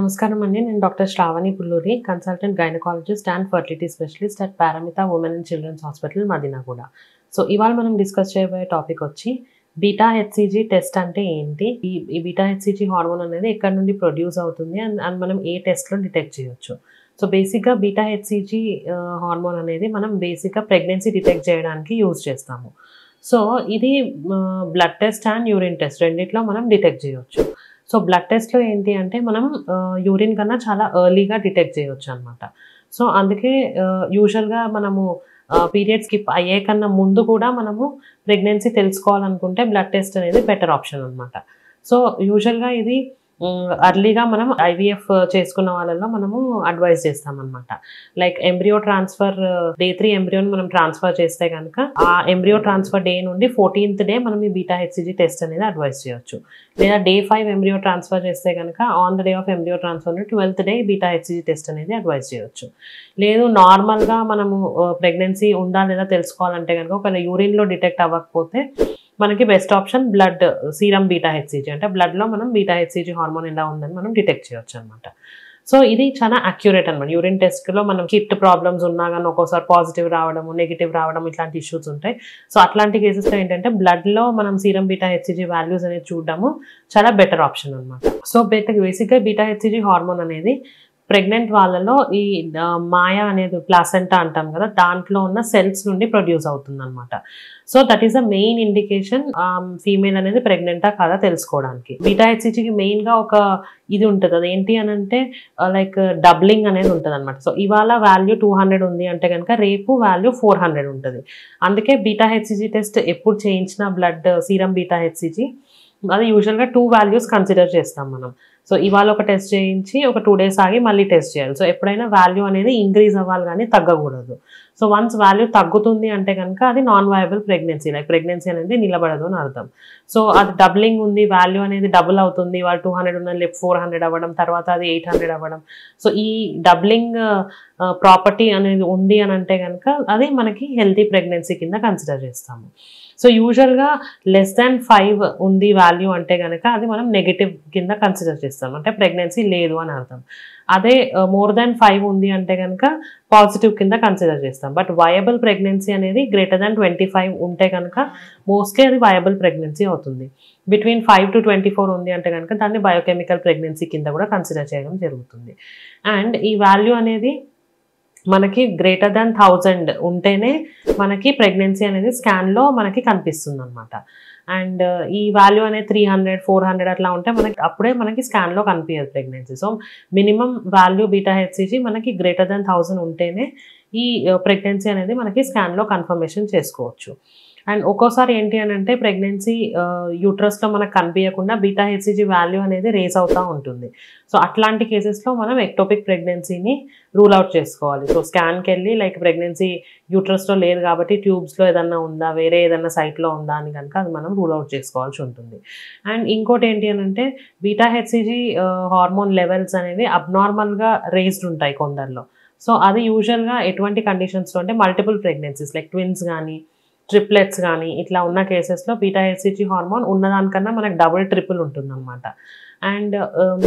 నమస్కారం అండి. నేను doctor Shravani Pulluri, consultant gynaecologist and fertility specialist at Paramitha women and children's hospital Madinaguda. So ఇవాళ మనం డిస్కస్ చేయబోయే టాపిక్ వచ్చి బీటా హెచ్సిజీ టెస్ట్ అంటే ఏంటి, ఈ బీటా హెచ్సిజీ హార్మోన్ అనేది ఎక్కడి నుండి ప్రొడ్యూస్ అవుతుంది అండ్ మనం ఏ టెస్ట్లో డిటెక్ట్ చేయొచ్చు. సో బేసిక్గా బీటా హెచ్సిజీ హార్మోన్ అనేది మనం బేసిక్గా ప్రెగ్నెన్సీ డిటెక్ట్ చేయడానికి యూజ్ చేస్తాము. సో ఇది blood test and urine test రెండిట్లో మనం డిటెక్ట్ చేయొచ్చు. సో బ్లడ్ టెస్ట్లో ఏంటి అంటే మనం యూరిన్ కన్నా చాలా ఎర్లీగా డిటెక్ట్ చేయొచ్చు అనమాట. సో అందుకే యూజువల్గా మనము పీరియడ్ స్కిప్ అయ్యే కన్నా ముందు కూడా మనము ప్రెగ్నెన్సీ తెలుసుకోవాలనుకుంటే బ్లడ్ టెస్ట్ అనేది బెటర్ ఆప్షన్ అనమాట. సో యూజువల్గా ఇది అర్లీగా మనం ఐవీఎఫ్ చేసుకున్న వాళ్ళలో మనము అడ్వైజ్ చేస్తామన్నమాట. లైక్ ఎంబ్రియో ట్రాన్స్ఫర్ డే 3 ఎంబ్రియోని మనం ట్రాన్స్ఫర్ చేస్తే కనుక ఆ ఎంబ్రియో ట్రాన్స్ఫర్ డే నుండి 14th డే మనం ఈ బీటా హెచ్సిజీ టెస్ట్ అనేది అడ్వైజ్ చేయొచ్చు. లేదా డే 5 ఎంబ్రియో ట్రాన్స్ఫర్ చేస్తే కనుక on the day of embryo transfer 12th day beta HCG test అనేది అడ్వైజ్ చేయొచ్చు. లేదు నార్మల్గా మనము ప్రెగ్నెన్సీ ఉందా లేదా తెలుసుకోవాలంటే కనుక ఒకవేళ యూరిన్లో డిటెక్ట్ అవ్వకపోతే మనకి best option blood serum beta HCG, అంటే బ్లడ్లో మనం బీటా హెచ్సిజీ హార్మోన్ ఎలా ఉందని మనం డిటెక్ట్ చేయొచ్చు అనమాట. సో ఇది చాలా అక్యురేట్ అనమాట. యూరిన్ టెస్ట్లో మనం కిట్ ప్రాబ్లమ్స్ ఉన్నా కానీ ఒక్కోసారి పాజిటివ్ రావడము, నెగిటివ్ రావడం ఇట్లాంటి ఇష్యూస్ ఉంటాయి. సో అట్లాంటి కేసెస్లో ఏంటంటే బ్లడ్లో మనం సీరం బీటా హెచ్సిజీ వాల్యూస్ అనేది చూడడము చాలా బెటర్ ఆప్షన్ అనమాట. సో బేసిక్గా బీటా హెచ్సిజీ హార్మోన్ అనేది ప్రెగ్నెంట్ వాళ్ళలో ఈ మాయా అనేది ప్లాసెంటా అంటాం కదా, దాంట్లో ఉన్న సెల్స్ నుండి ప్రొడ్యూస్ అవుతుంది అనమాట. So that is a main indication female అనేది ప్రెగ్నెంటా కాదా తెలుసుకోవడానికి. బీటా హెచ్సిజీకి మెయిన్గా ఒక ఇది ఉంటుంది, అది ఏంటి అని అంటే లైక్ డబ్లింగ్ అనేది ఉంటుంది అనమాట. సో ఇవాళ వాల్యూ 200 ఉంది అంటే కనుక రేపు వాల్యూ 400 ఉంటుంది. అందుకే బీటా హెచ్సిజీ టెస్ట్ ఎప్పుడు చేయించిన బ్లడ్ సీరం బీటా హెచ్సిజీ అది యూజువల్గా 2 వాల్యూస్ కన్సిడర్ చేస్తాం మనం. సో ఇవాళ ఒక టెస్ట్ చేయించి ఒక 2 days ఆగి మళ్ళీ టెస్ట్ చేయాలి. సో ఎప్పుడైనా వాల్యూ అనేది ఇంక్రీజ్ అవ్వాలి కానీ తగ్గకూడదు. సో వన్స్ వాల్యూ తగ్గుతుంది అంటే కనుక అది non viable pregnancy, like pregnancy అనేది నిలబడదు అని అర్థం. సో అది డబ్లింగ్ ఉంది, వాల్యూ అనేది డబుల్ అవుతుంది, వాళ్ళు 200 ఉన్న లేపు 400 అవ్వడం, తర్వాత అది 800 అవ్వడం. సో ఈ డబ్లింగ్ ప్రాపర్టీ అనేది ఉంది అని అంటే కనుక అది మనకి హెల్తీ ప్రెగ్నెన్సీ కింద కన్సిడర్ చేస్తాము. సో యూజువల్గా లెస్ దాన్ 5 ఉంది వాల్యూ అంటే కనుక అది మనం నెగిటివ్ కింద కన్సిడర్ చేస్తాం, అంటే ప్రెగ్నెన్సీ లేదు అని అర్థం. అదే మోర్ దాన్ 5 ఉంది అంటే కనుక పాజిటివ్ కింద కన్సిడర్ చేస్తాం. బట్ వయబుల్ ప్రెగ్నెన్సీ అనేది గ్రేటర్ దాన్ 25 ఉంటే కనుక మోస్ట్లీ అది వయబుల్ ప్రెగ్నెన్సీ అవుతుంది. బిట్వీన్ 5 to 24 ఉంది అంటే కనుక దాన్ని బయోకెమికల్ ప్రెగ్నెన్సీ కింద కూడా కన్సిడర్ చేయడం జరుగుతుంది. అండ్ ఈ వాల్యూ అనేది మనకి గ్రేటర్ దాన్ 1000 ఉంటేనే మనకి ప్రెగ్నెన్సీ అనేది స్కాన్లో మనకి కనిపిస్తుంది అనమాట. అండ్ ఈ వాల్యూ అనేది 300, 400 అట్లా ఉంటే మనకి అప్పుడే మనకి స్కాన్లో కనిపించదు pregnancy. So minimum value beta HCG మనకి గ్రేటర్ దాన్ 1000 ఉంటేనే ఈ ప్రెగ్నెన్సీ అనేది మనకి స్కాన్లో కన్ఫర్మేషన్ చేసుకోవచ్చు. అండ్ ఒక్కోసారి ఏంటి అని అంటే ప్రెగ్నెన్సీ యూట్రస్లో మనకు కనిపించకుండా బీటా హెచ్సిజీ వాల్యూ అనేది రేస్ అవుతూ ఉంటుంది. సో అట్లాంటి కేసెస్లో మనం ఎక్టోపిక్ ప్రెగ్నెన్సీని రూల్ అవుట్ చేసుకోవాలి. సో స్కాన్కి వెళ్ళి లైక్ ప్రెగ్నెన్సీ యూట్రస్లో లేదు కాబట్టి ట్యూబ్స్లో ఏదన్నా ఉందా, వేరే ఏదన్నా సైట్లో ఉందా అని కనుక అది మనం రూల్ అవుట్ చేసుకోవాల్సి ఉంటుంది. అండ్ ఇంకోటి ఏంటి అని అంటే బీటా హెచ్సిజీ హార్మోన్ లెవెల్స్ అనేవి అబ్నార్మల్గా రేస్డ్ ఉంటాయి కొందరిలో. సో అది యూజువల్గా ఎటువంటి కండిషన్స్లో అంటే మల్టిపుల్ ప్రెగ్నెన్సీస్ లైక్ ట్విన్స్ కానీ ట్రిప్లెట్స్ కానీ ఇట్లా ఉన్న కేసెస్లో బీటా హెచ్సిజీ హార్మోన్ ఉన్నదానికన్నా మనకు డబుల్ ట్రిపుల్ ఉంటుందన్నమాట. అండ్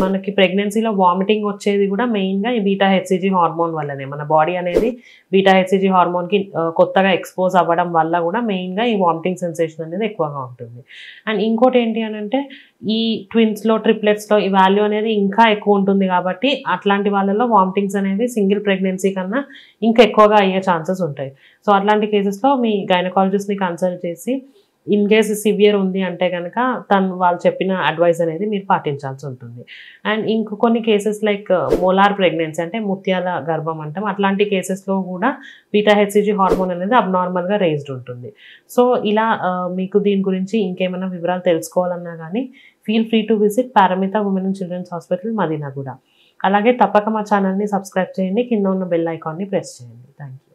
మనకి ప్రెగ్నెన్సీలో వామిటింగ్ వచ్చేది కూడా మెయిన్గా ఈ బీటా హెచ్సిజీ హార్మోన్ వల్లనే. మన బాడీ అనేది బీటా హెచ్సిజీ హార్మోన్కి కొత్తగా ఎక్స్పోజ్ అవ్వడం వల్ల కూడా మెయిన్గా ఈ వామిటింగ్ సెన్సేషన్ అనేది ఎక్కువగా ఉంటుంది. అండ్ ఇంకోటి ఏంటి అని అంటే ఈ ట్విన్స్లో ట్రిప్లెట్స్లో ఈ వాల్యూ అనేది ఇంకా ఎక్కువ ఉంటుంది కాబట్టి అట్లాంటి వాళ్ళలో వామిటింగ్స్ అనేవి సింగిల్ ప్రెగ్నెన్సీ కన్నా ఇంకా ఎక్కువగా అయ్యే ఛాన్సెస్ ఉంటాయి. సో అట్లాంటి కేసెస్లో మీ గైనకాలజిస్ట్ని కన్సల్ట్ చేసి ఇన్ కేస్ సివియర్ ఉంది అంటే కనుక వాళ్ళు చెప్పిన అడ్వైస్ అనేది మీరు పాటించాల్సి ఉంటుంది. అండ్ ఇంకో కొన్ని కేసెస్ లైక్ మోలార్ ప్రెగ్నెన్సీ అంటే ముత్యాల గర్భం అంటాం, అట్లాంటి కేసెస్లో కూడా బీటా హెచ్సిజీ హార్మోన్ అనేది అబ్నార్మల్గా రేస్డ్ ఉంటుంది. సో ఇలా మీకు దీని గురించి ఇంకేమైనా వివరాలు తెలుసుకోవాలన్నా కానీ feel free to visit Paramitha women and children's hospital Madinaguda. అలాగే తప్పక మా ఛానల్ని సబ్స్క్రైబ్ చేయండి, కింద ఉన్న బెల్ ఐకాన్ని ప్రెస్ చేయండి. Thank you.